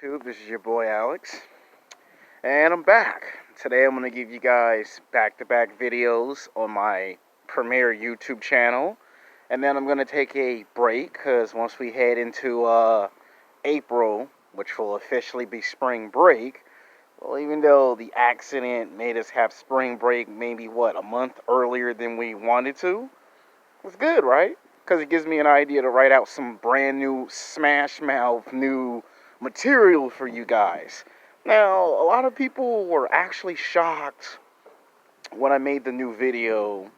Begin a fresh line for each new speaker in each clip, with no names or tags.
YouTube. This is your boy Alex, and I'm back. Today I'm going to give you guys back-to-back videos on my premier YouTube channel, and then I'm going to take a break because once we head into April, which will officially be spring break, well, even though the accident made us have spring break maybe, a month earlier than we wanted to, it's good, right? Because it gives me an idea to write out some brand new smash mouth new material for you guys. Now, a lot of people were actually shocked when I made the new video,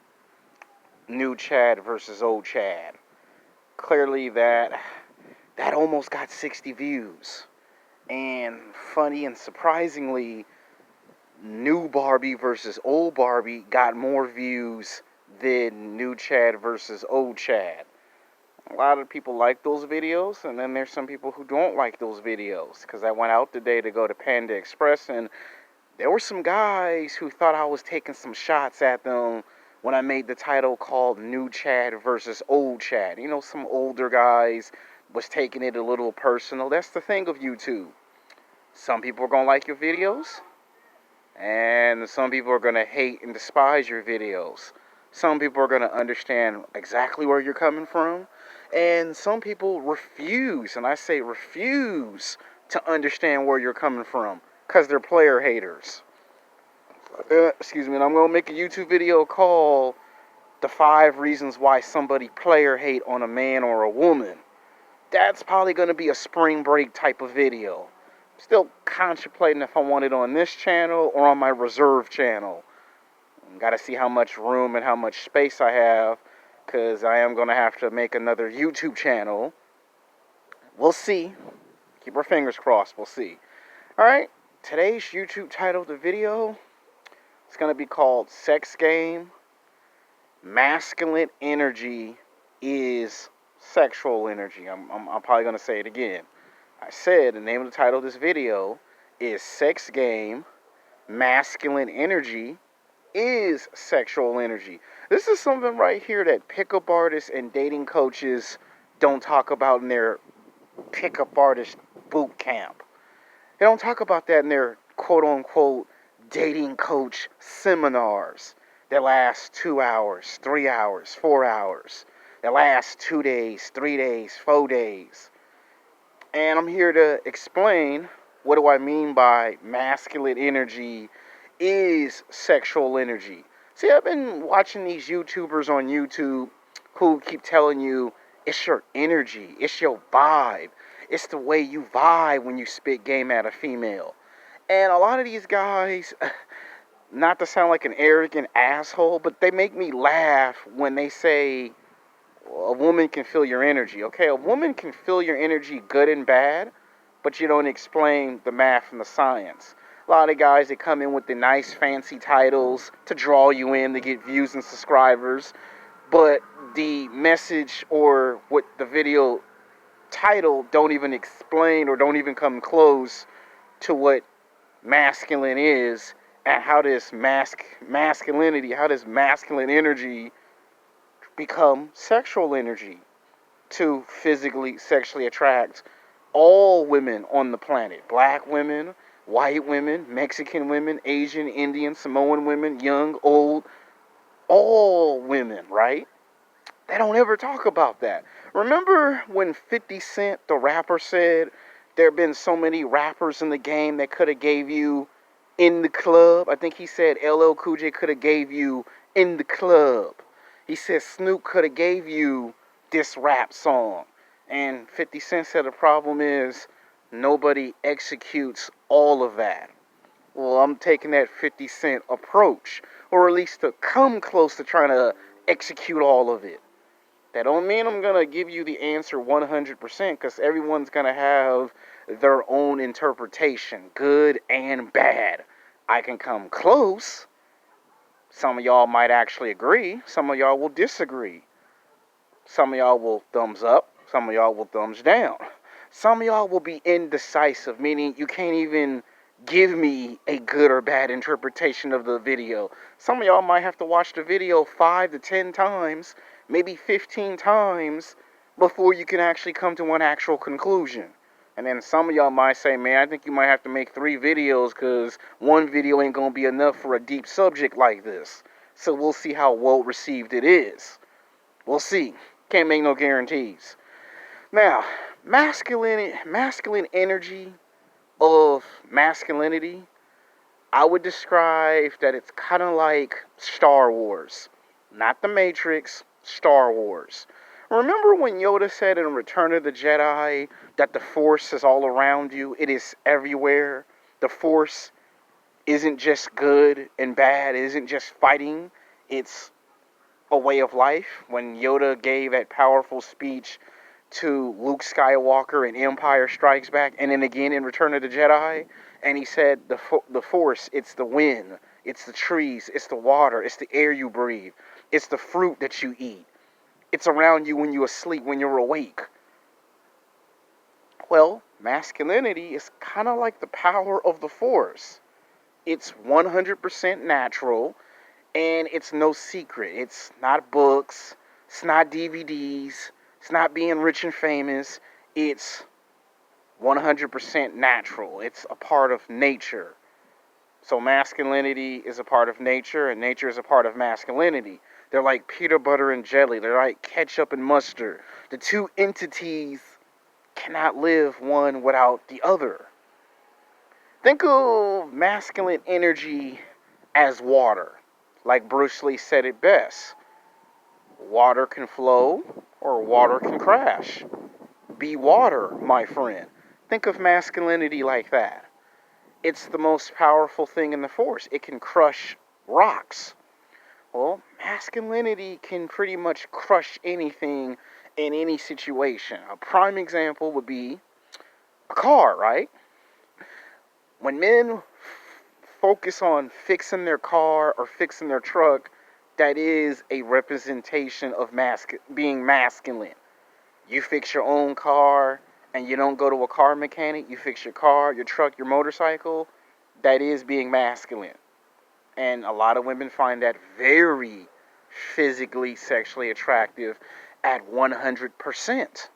New Chad versus Old Chad. Clearly that almost got 60 views. And funny and surprisingly, New Barbie versus Old Barbie got more views than New Chad versus Old Chad. A lot of people like those videos, and then there's some people who don't like those videos, because I went out today to go to Panda Express, and there were some guys who thought I was taking some shots at them when I made the title called New Chad versus Old Chad. You know, some older guys was taking it a little personal. That's the thing of YouTube. Some people are going to like your videos, and some people are going to hate and despise your videos. Some people are going to understand exactly where you're coming from, and some people refuse, and I say refuse, to understand where you're coming from because they're player haters. Excuse me, and I'm going to make a YouTube video called The 5 Reasons Why Somebody Player Hate on a Man or a Woman. That's probably going to be a spring break type of video. Still contemplating if I want it on this channel or on my reserve channel. Got to see how much room and how much space I have, because I am going to have to make another YouTube channel. We'll see. Keep our fingers crossed. We'll see. Alright, today's YouTube title of the video is going to be called Sex Game. Masculine energy is sexual energy. I'm probably going to say it again. I said the name of the title of this video is Sex Game. Masculine energy is sexual energy. This is something right here that pickup artists and dating coaches don't talk about in their pickup artist boot camp. They don't talk about that in their quote-unquote dating coach seminars that last 2 hours, 3 hours, 4 hours, that last 2 days, 3 days, 4 days. And I'm here to explain what do I mean by masculine energy is sexual energy. See, I've been watching these YouTubers on YouTube who keep telling you it's your energy, it's your vibe, it's the way you vibe when you spit game at a female. And a lot of these guys, not to sound like an arrogant asshole, but they make me laugh when they say a woman can feel your energy. Okay, a woman can feel your energy good and bad, but you don't explain the math and the science. A lot of guys that come in with the nice fancy titles to draw you in to get views and subscribers, but the message or what the video title don't even explain or don't even come close to what masculine is and how this masculinity, how this masculine energy become sexual energy to physically, sexually attract all women on the planet. Black women, white women, Mexican women, Asian, Indian, Samoan women, young, old, all women, right? They don't ever talk about that. Remember when 50 Cent, the rapper, said there have been so many rappers in the game that could have gave you In the Club? I think he said LL Cool J could have gave you In the Club. He said Snoop could have gave you this rap song. And 50 Cent said the problem is nobody executes all of that. Well, I'm taking that 50 Cent approach, or at least to come close to trying to execute all of it. That don't mean I'm going to give you the answer 100%, because everyone's going to have their own interpretation, good and bad. I can come close. Some of y'all might actually agree. Some of y'all will disagree. Some of y'all will thumbs up. Some of y'all will thumbs down. Some of y'all will be indecisive, meaning you can't even give me a good or bad interpretation of the video. Some of y'all might have to watch the video 5 to 10 times, maybe 15 times, before you can actually come to an actual conclusion. And then some of y'all might say, man, I think you might have to make 3 videos because one video ain't going to be enough for a deep subject like this. So we'll see how well received it is. We'll see. Can't make no guarantees. Now, masculine energy of masculinity, I would describe that it's kind of like Star Wars. Not the Matrix, Star Wars. Remember when Yoda said in Return of the Jedi that the Force is all around you? It is everywhere. The Force isn't just good and bad. It isn't just fighting. It's a way of life. When Yoda gave that powerful speech to Luke Skywalker in Empire Strikes Back, and then again in Return of the Jedi, and he said the Force, it's the wind, it's the trees, it's the water, it's the air you breathe, it's the fruit that you eat. It's around you when you're asleep, when you're awake. Well, masculinity is kind of like the power of the Force. It's 100% natural, and it's no secret. It's not books, it's not DVDs, it's not being rich and famous. It's 100% natural. It's a part of nature. So masculinity is a part of nature, and nature is a part of masculinity. They're like peanut butter and jelly. They're like ketchup and mustard. The two entities cannot live one without the other. Think of masculine energy as water. Like Bruce Lee said it best. Water can flow or water can crash. Be water, my friend. Think of masculinity like that. It's the most powerful thing in the Force. It can crush rocks. Well, masculinity can pretty much crush anything in any situation. A prime example would be a car, right? When men focus on fixing their car or fixing their truck, that is a representation of being masculine. You fix your own car and you don't go to a car mechanic, you fix your car, your truck, your motorcycle, that is being masculine. And a lot of women find that very physically, sexually attractive at 100%.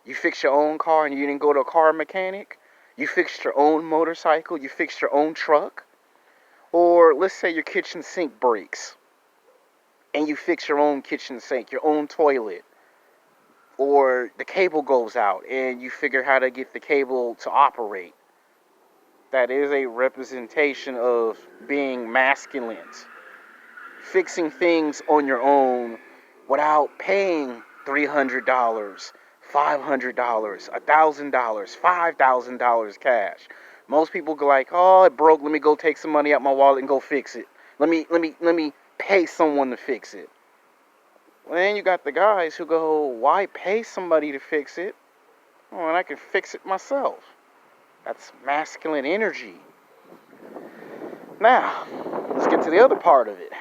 You fix your own car and you didn't go to a car mechanic, you fixed your own motorcycle, you fixed your own truck, or let's say your kitchen sink breaks and you fix your own kitchen sink, your own toilet, or the cable goes out and you figure how to get the cable to operate. That is a representation of being masculine. Fixing things on your own without paying $300, $500, $1,000, $5,000 cash. Most people go like, "Oh, it broke. Let me go take some money out my wallet and go fix it. Let me pay someone to fix it." Well, then you got the guys who go, "Why pay somebody to fix it? Oh, and I can fix it myself." That's masculine energy. Now, let's get to the other part of it.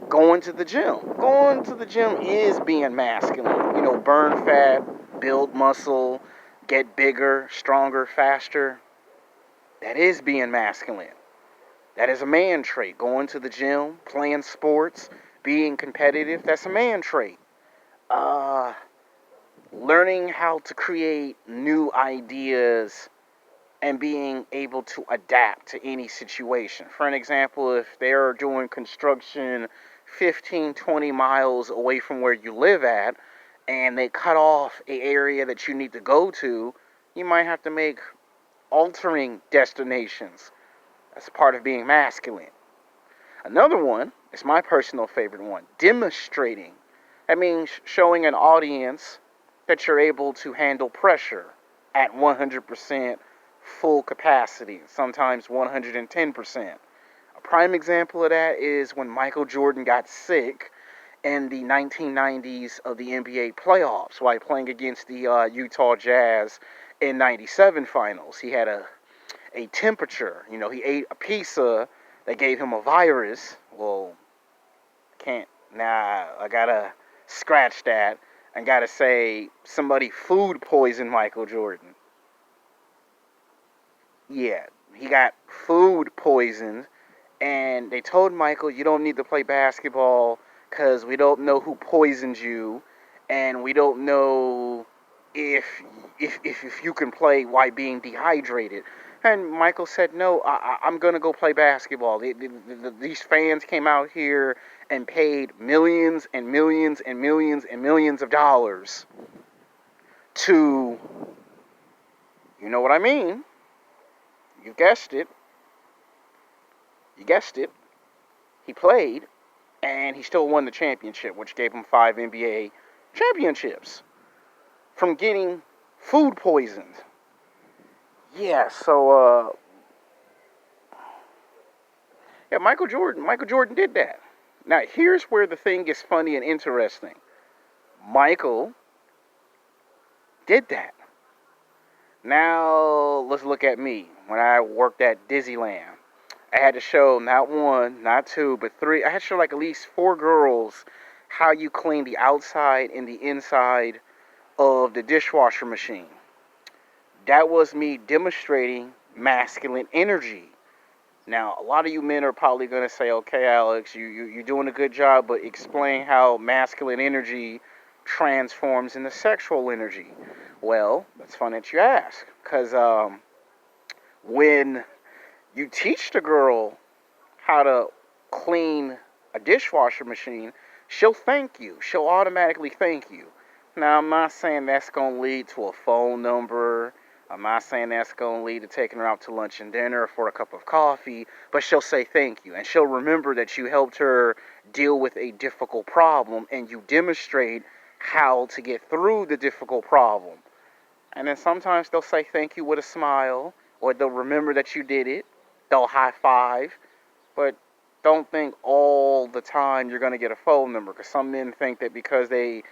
Going to the gym. Going to the gym is being masculine. You know, burn fat, build muscle, get bigger, stronger, faster. That is being masculine. That is a man trait. Going to the gym, playing sports, being competitive, that's a man trait. Learning how to create new ideas and being able to adapt to any situation. For an example, if they're doing construction 15, 20 miles away from where you live at, and they cut off an area that you need to go to, you might have to make altering destinations. That's part of being masculine. Another one is my personal favorite one, demonstrating. That means showing an audience that you're able to handle pressure at 100% full capacity, sometimes 110%. A prime example of that is when Michael Jordan got sick in the 1990s of the NBA playoffs while playing against the Utah Jazz in 97 finals. He had a temperature. You know, he ate a pizza that gave him a virus. Well, I gotta scratch that and gotta say somebody food poisoned Michael Jordan. Yeah, he got food poisoned, and they told Michael, you don't need to play basketball because we don't know who poisoned you, and we don't know if if you can play while being dehydrated. And Michael said, no, I'm going to go play basketball. These fans came out here and paid millions and millions and millions and millions of dollars to, you know what I mean? You guessed it. You guessed it. He played, and he still won the championship, which gave him 5 NBA championships from getting food poisoned. Yeah, so, yeah, Michael Jordan did that. Now, here's where the thing gets funny and interesting. Michael did that. Now, let's look at me. When I worked at Disneyland, I had to show not 1, not 2, but 3. I had to show like at least 4 girls how you clean the outside and the inside of the dishwasher machine. That was me demonstrating masculine energy. Now, a lot of you men are probably going to say, okay, Alex, you're doing a good job, but explain how masculine energy transforms into sexual energy. Well, that's fun that you ask, because when you teach the girl how to clean a dishwasher machine, she'll thank you. She'll automatically thank you. Now, I'm not saying that's going to lead to a phone number. I'm not saying that's going to lead to taking her out to lunch and dinner for a cup of coffee, but she'll say thank you. And she'll remember that you helped her deal with a difficult problem, and you demonstrate how to get through the difficult problem. And then sometimes they'll say thank you with a smile, or they'll remember that you did it. They'll high five, but don't think all the time you're going to get a phone number, because some men think that because they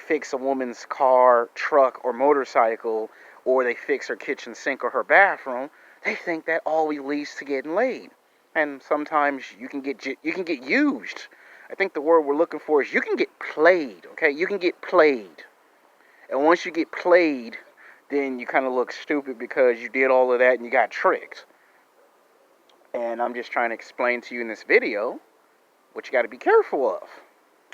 fix a woman's car, truck, or motorcycle, or they fix her kitchen sink or her bathroom, they think that always leads to getting laid. And sometimes you can get used. I think the word we're looking for is you can get played, okay? You can get played. And once you get played, then you kind of look stupid because you did all of that and you got tricked. And I'm just trying to explain to you in this video what you got to be careful of.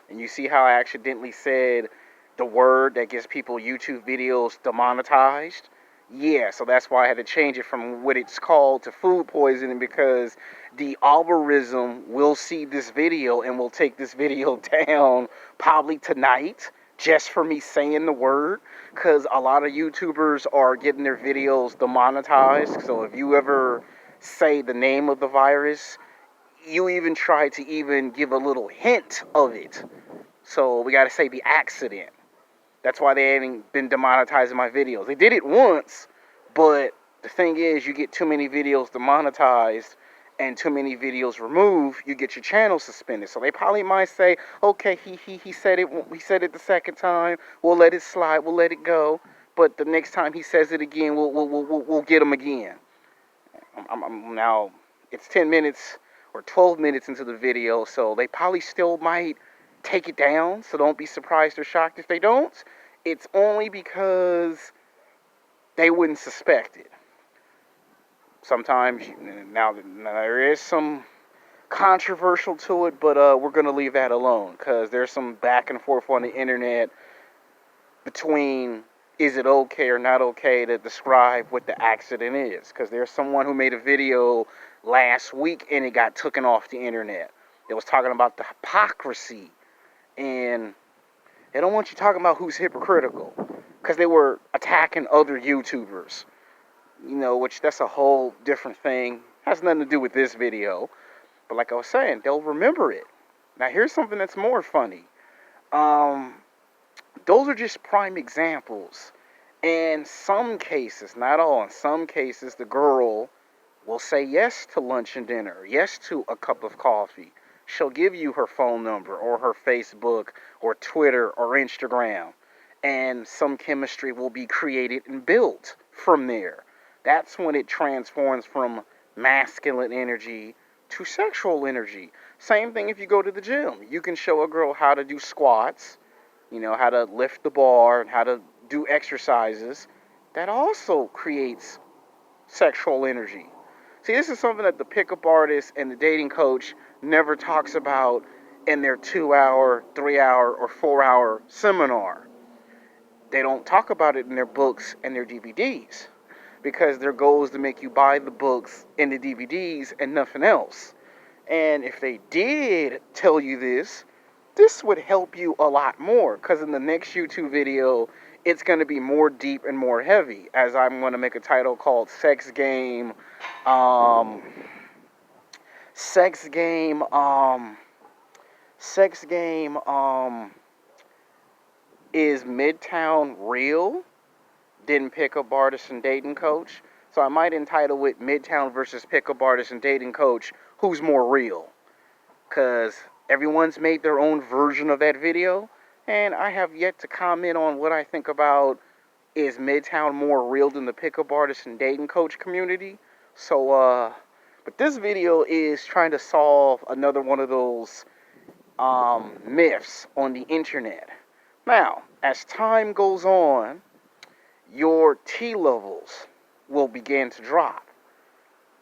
And you see how I accidentally said the word that gets people YouTube videos demonetized? Yeah, so that's why I had to change it from what it's called to food poisoning, because the algorithm will see this video and will take this video down probably tonight just for me saying the word, because a lot of YouTubers are getting their videos demonetized. So if you ever say the name of the virus, you even try to even give a little hint of it. So we got to say the accident. That's why they haven't been demonetizing my videos. They did it once, but the thing is, you get too many videos demonetized and too many videos removed, you get your channel suspended. So they probably might say, okay, he said it. He said it the second time. We'll let it slide. We'll let it go. But the next time he says it again, we'll get him again. I'm now, it's 10 minutes or 12 minutes into the video, so they probably still might take it down. So don't be surprised or shocked if they don't. It's only because they wouldn't suspect it. Sometimes, now there is some controversial to it, but we're going to leave that alone, because there's some back and forth on the internet between is it okay or not okay to describe what the accident is, because there's someone who made a video last week and it got taken off the internet. It was talking about the hypocrisy, and they don't want you talking about who's hypocritical, because they were attacking other YouTubers, you know, which that's a whole different thing. Has nothing to do with this video. But like I was saying, they'll remember it. Now here's something that's more funny. Those are just prime examples. In some cases, not all, in some cases, the girl will say yes to lunch and dinner, yes to a cup of coffee. She'll give you her phone number or her Facebook or Twitter or Instagram. And some chemistry will be created and built from there. That's when it transforms from masculine energy to sexual energy. Same thing if you go to the gym. You can show a girl how to do squats, you know, how to lift the bar and how to do exercises. That also creates sexual energy. See, this is something that the pickup artist and the dating coach never talks about in their 2-hour, 3-hour, or 4-hour seminar. they don't talk about it in their books and their DVDs because their goal is to make you buy the books and the DVDs and nothing else. And if they did tell you this would help you a lot more because in the next YouTube video, it's going to be more deep and more heavy as I'm going to make a title called um, Sex Game, Sex Game, is Midtown real? Didn't pickup artist and dating coach? So I might entitle it Midtown versus pickup artist and dating coach, who's more real? Because everyone's made their own version of that video, and I have yet to comment on what I think about is Midtown more real than the pickup artist and dating coach community. So, but this video is trying to solve another one of those myths on the internet. Now, as time goes on, your T levels will begin to drop.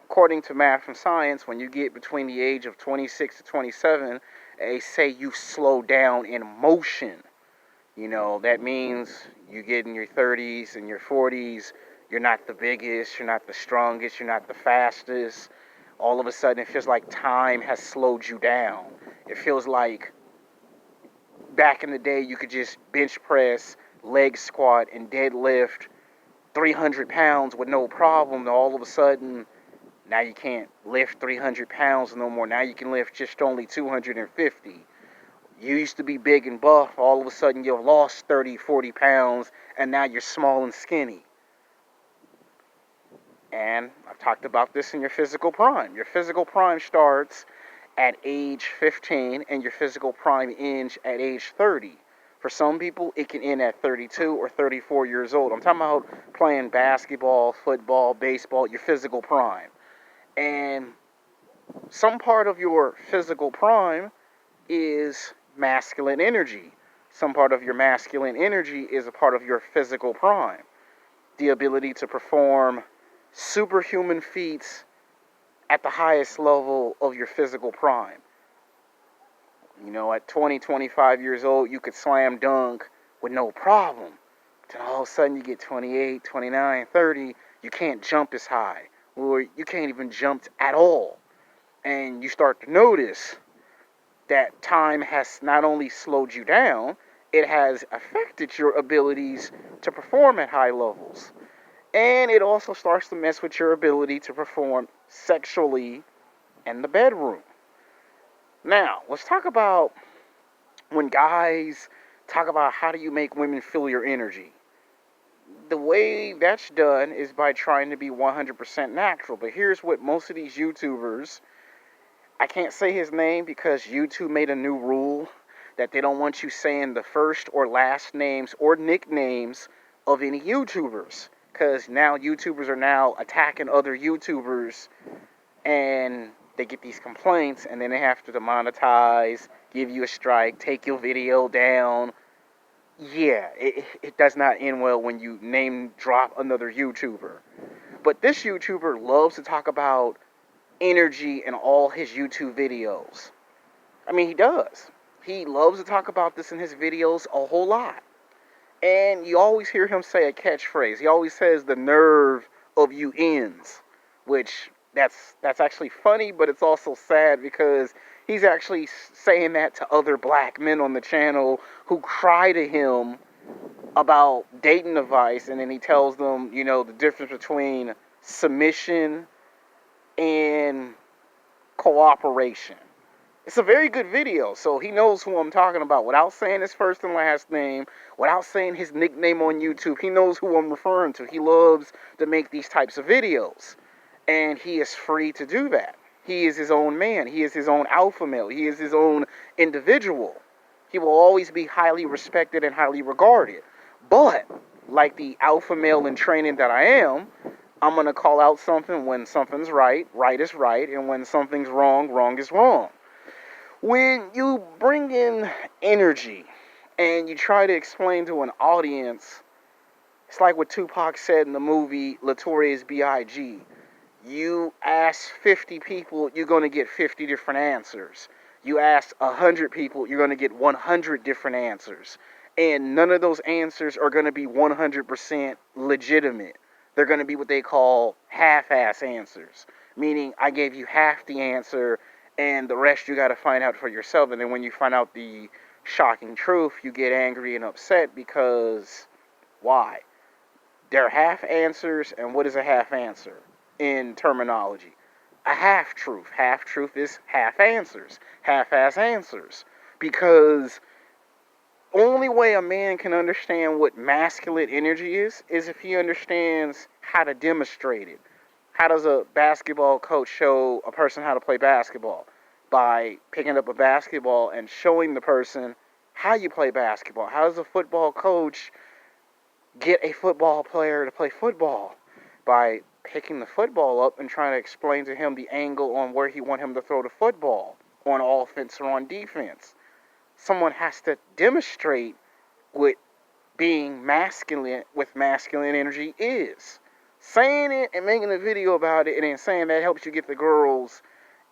According to math and science, when you get between the age of 26 to 27, they say you slow down in motion. You know, that means you get in your 30s and your 40s, you're not the biggest, you're not the strongest, you're not the fastest. All of a sudden, it feels like time has slowed you down. It feels like back in the day, you could just bench press, leg squat, and deadlift 300 pounds with no problem. All of a sudden, now you can't lift 300 pounds no more. Now you can lift just only 250. You used to be big and buff. All of a sudden, you've lost 30, 40 pounds, and now you're small and skinny. And I've talked about this in your physical prime. Your physical prime starts at age 15, and your physical prime ends at age 30. For some people, it can end at 32 or 34 years old. I'm talking about playing basketball, football, baseball, your physical prime. And some part of your physical prime is masculine energy. Some part of your masculine energy is a part of your physical prime. The ability to perform superhuman feats at the highest level of your physical prime. You know, at 20, 25 years old, you could slam dunk with no problem. Then all of a sudden you get 28, 29, 30, you can't jump as high. Or you can't even jump at all. And you start to notice that time has not only slowed you down, it has affected your abilities to perform at high levels. And it also starts to mess with your ability to perform sexually in the bedroom. Now, let's talk about when guys talk about how do you make women feel your energy. The way that's done is by trying to be 100% natural. But here's what most of these YouTubers, I can't say his name because YouTube made a new rule that they don't want you saying the first or last names or nicknames of any YouTubers. Because now YouTubers are now attacking other YouTubers and they get these complaints and then they have to demonetize, give you a strike, take your video down. Yeah, it does not end well when you name drop another YouTuber. But this YouTuber loves to talk about energy in all his YouTube videos. I mean, he does. He loves to talk about this in his videos a whole lot. And you always hear him say a catchphrase. He always says the nerve of you ends, which that's actually funny, but it's also sad because he's actually saying that to other black men on the channel who cry to him about dating advice, and then he tells them, you know, the difference between submission and cooperation. It's a very good video, so he knows who I'm talking about. Without saying his first and last name, without saying his nickname on YouTube, he knows who I'm referring to. He loves to make these types of videos, and he is free to do that. He is his own man. He is his own alpha male. He is his own individual. He will always be highly respected and highly regarded. But, like the alpha male in training that I am, I'm going to call out something when something's right, right is right, and when something's wrong, wrong is wrong. When you bring in energy and you try to explain to an audience, it's like what Tupac said in the movie Notorious B.I.G. You ask 50 people, you're going to get 50 different answers. You ask 100 people, you're going to get 100 different answers. And none of those answers are going to be 100% legitimate. They're going to be what they call half-ass answers, meaning I gave you half the answer and the rest you got to find out for yourself. And then when you find out the shocking truth, you get angry and upset because why? They're half answers, and what is a half answer in terminology? A half truth. Half truth is half answers, half-ass answers, because only way a man can understand what masculine energy is if he understands how to demonstrate it. How does a basketball coach show a person how to play basketball? By picking up a basketball and showing the person how you play basketball. How does a football coach get a football player to play football? By picking the football up and trying to explain to him the angle on where he wants him to throw the football, on offense or on defense. Someone has to demonstrate what being masculine with masculine energy is. Saying it and making a video about it and then saying that helps you get the girls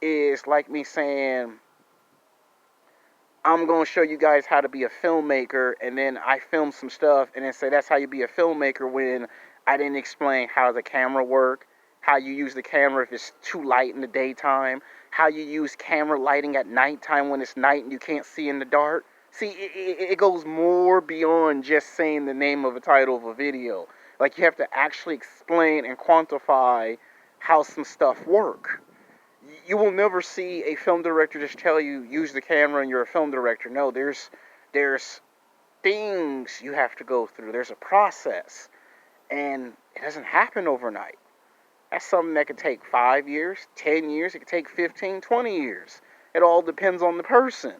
is like me saying, I'm going to show you guys how to be a filmmaker, and then I film some stuff and then say that's how you be a filmmaker when I didn't explain how the camera work, how you use the camera if it's too light in the daytime, how you use camera lighting at nighttime when it's night and you can't see in the dark. See, it goes more beyond just saying the name of a title of a video. Like, you have to actually explain and quantify how some stuff work. You will never see a film director just tell you, use the camera and you're a film director. No, there's things you have to go through. There's a process. And it doesn't happen overnight. That's something that could take 5 years, 10 years, it could take 15, 20 years. It all depends on the person.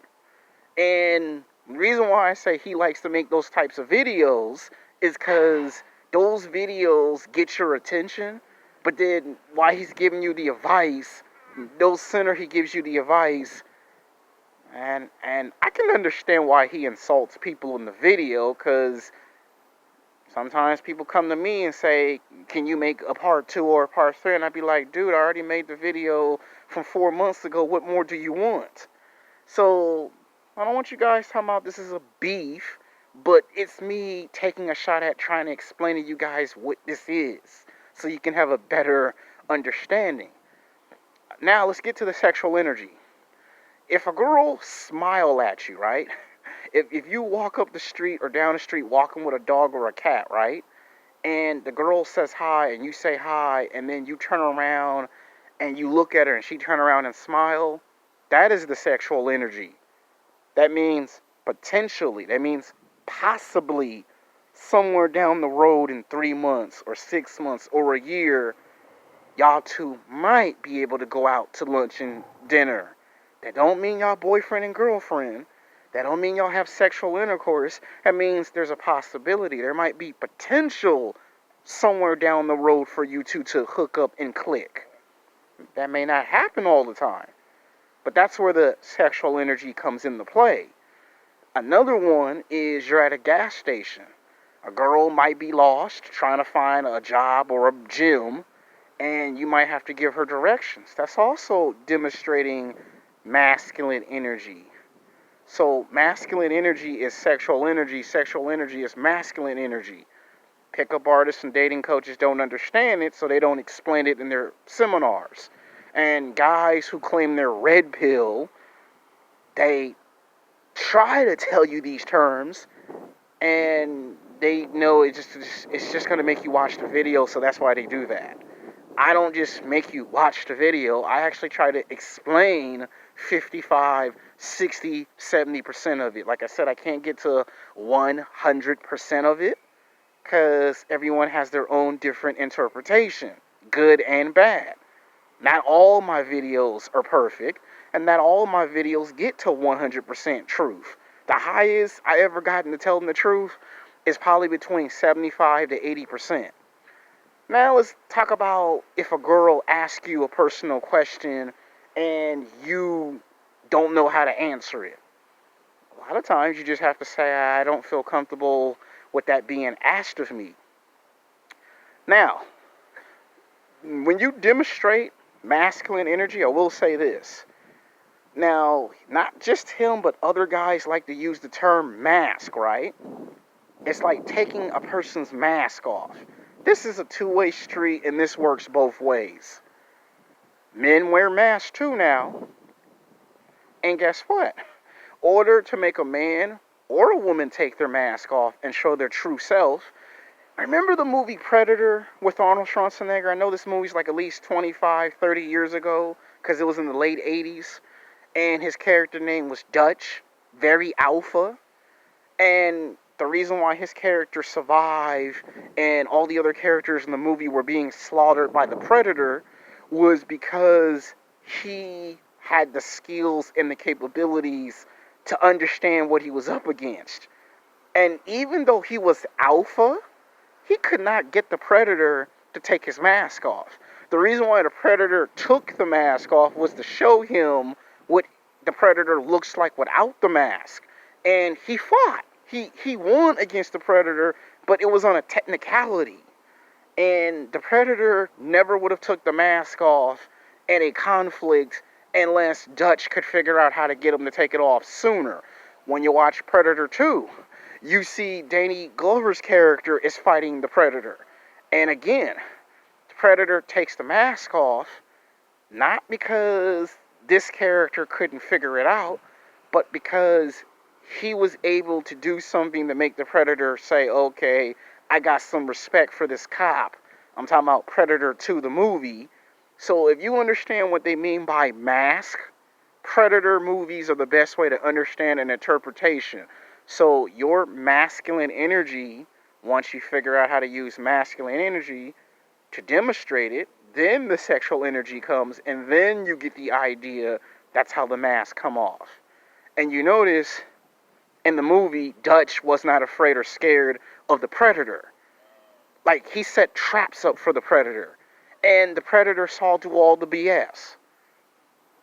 And the reason why I say he likes to make those types of videos is because those videos get your attention, but then while he's giving you the advice, no sooner he gives you the advice, and I can understand why he insults people in the video, because sometimes people come to me and say, can you make a part 2 or a part 3? And I'd be like, dude, I already made the video from 4 months ago. What more do you want? So I don't want you guys talking about this is a beef, but it's me taking a shot at trying to explain to you guys what this is so you can have a better understanding. Now let's get to the sexual energy. If a girl smile at you, right? If you walk up the street or down the street walking with a dog or a cat, right? And the girl says hi and you say hi, and then you turn around and you look at her and she turn around and smile, that is the sexual energy. That means potentially, that means possibly somewhere down the road in 3 months or 6 months or a year, y'all two might be able to go out to lunch and dinner. That don't mean y'all boyfriend and girlfriend. That don't mean y'all have sexual intercourse. That means there's a possibility. There might be potential somewhere down the road for you two to hook up and click. That may not happen all the time, but that's where the sexual energy comes into play. Another one is you're at a gas station. A girl might be lost trying to find a job or a gym, and you might have to give her directions. That's also demonstrating masculine energy. So masculine energy is sexual energy is masculine energy. Pickup artists and dating coaches don't understand it, so they don't explain it in their seminars. And guys who claim they're red pill, they try to tell you these terms, and they know it's just going to make you watch the video, so that's why they do that. I don't just make you watch the video. I actually try to explain 55, 60, 70% of it. Like I said, I can't get to 100% of it because everyone has their own different interpretation, good and bad. Not all my videos are perfect, and not all my videos get to 100% truth. The highest I ever gotten to telling the truth is probably between 75 to 80%. Now let's talk about if a girl asks you a personal question and you don't know how to answer it. A lot of times you just have to say, I don't feel comfortable with that being asked of me. Now, when you demonstrate masculine energy, I will say this. Now, not just him, but other guys like to use the term mask, right? It's like taking a person's mask off. This is a two-way street, and this works both ways. Men wear masks too now. And guess what? Order to make a man or a woman take their mask off and show their true self. Remember the movie Predator with Arnold Schwarzenegger? I know this movie's like at least 25, 30 years ago because it was in the late 80s. And his character name was Dutch, very alpha. And the reason why his character survived and all the other characters in the movie were being slaughtered by the Predator was because he had the skills and the capabilities to understand what he was up against. And even though he was alpha, he could not get the Predator to take his mask off. The reason why the Predator took the mask off was to show him what the Predator looks like without the mask. And he fought. He won against the Predator, but it was on a technicality. And the Predator never would have took the mask off in a conflict unless Dutch could figure out how to get him to take it off sooner. When you watch Predator 2, you see Danny Glover's character is fighting the Predator. And again, the Predator takes the mask off, not because this character couldn't figure it out, but because he was able to do something to make the Predator say, okay, I got some respect for this cop. I'm talking about Predator 2, the movie. So if you understand what they mean by mask, Predator movies are the best way to understand an interpretation. So your masculine energy, once you figure out how to use masculine energy to demonstrate it, then the sexual energy comes, and then you get the idea that's how the mask come off. And you notice in the movie, Dutch was not afraid or scared of the Predator. Like, he set traps up for the Predator. And the Predator saw through all the BS.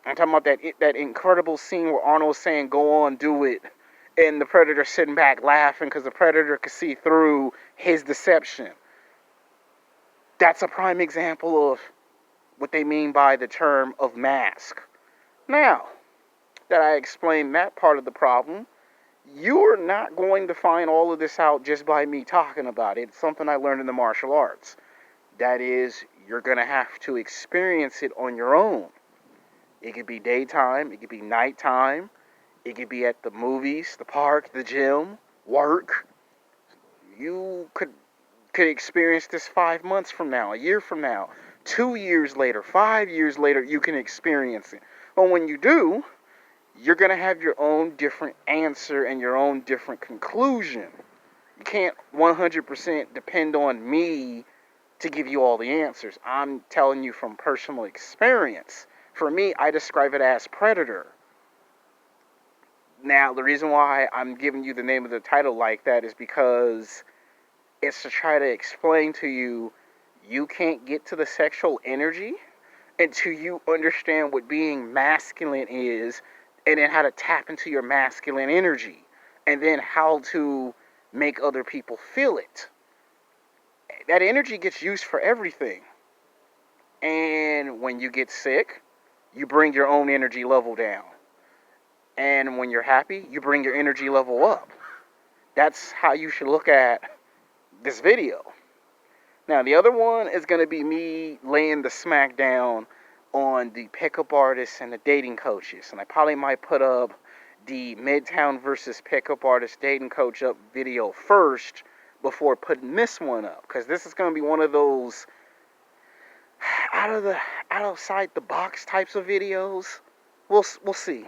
I'm talking about that incredible scene where Arnold's saying, go on, do it. And the Predator sitting back laughing because the Predator could see through his deception. That's a prime example of what they mean by the term of mask. Now that I explained that part of the problem, you're not going to find all of this out just by me talking about it. It's something I learned in the martial arts. That is, you're going to have to experience it on your own. It could be daytime, it could be nighttime, it could be at the movies, the park, the gym, work. You could experience this 5 months from now, a year from now, 2 years later, 5 years later, you can experience it. But when you do, you're going to have your own different answer and your own different conclusion. You can't 100% depend on me to give you all the answers. I'm telling you from personal experience. For me, I describe it as Predator. Now, the reason why I'm giving you the name of the title like that is because it's to try to explain to you, you can't get to the sexual energy until you understand what being masculine is, and then how to tap into your masculine energy, and then how to make other people feel it. That energy gets used for everything. And when you get sick, you bring your own energy level down. And when you're happy, you bring your energy level up. That's how you should look at this video. Now, the other one is going to be me laying the smack down on the pickup artists and the dating coaches. And I probably might put up the Midtown versus pickup artist dating coach up video first before putting this one up. Because this is going to be one of those outside the box types of videos. We'll see.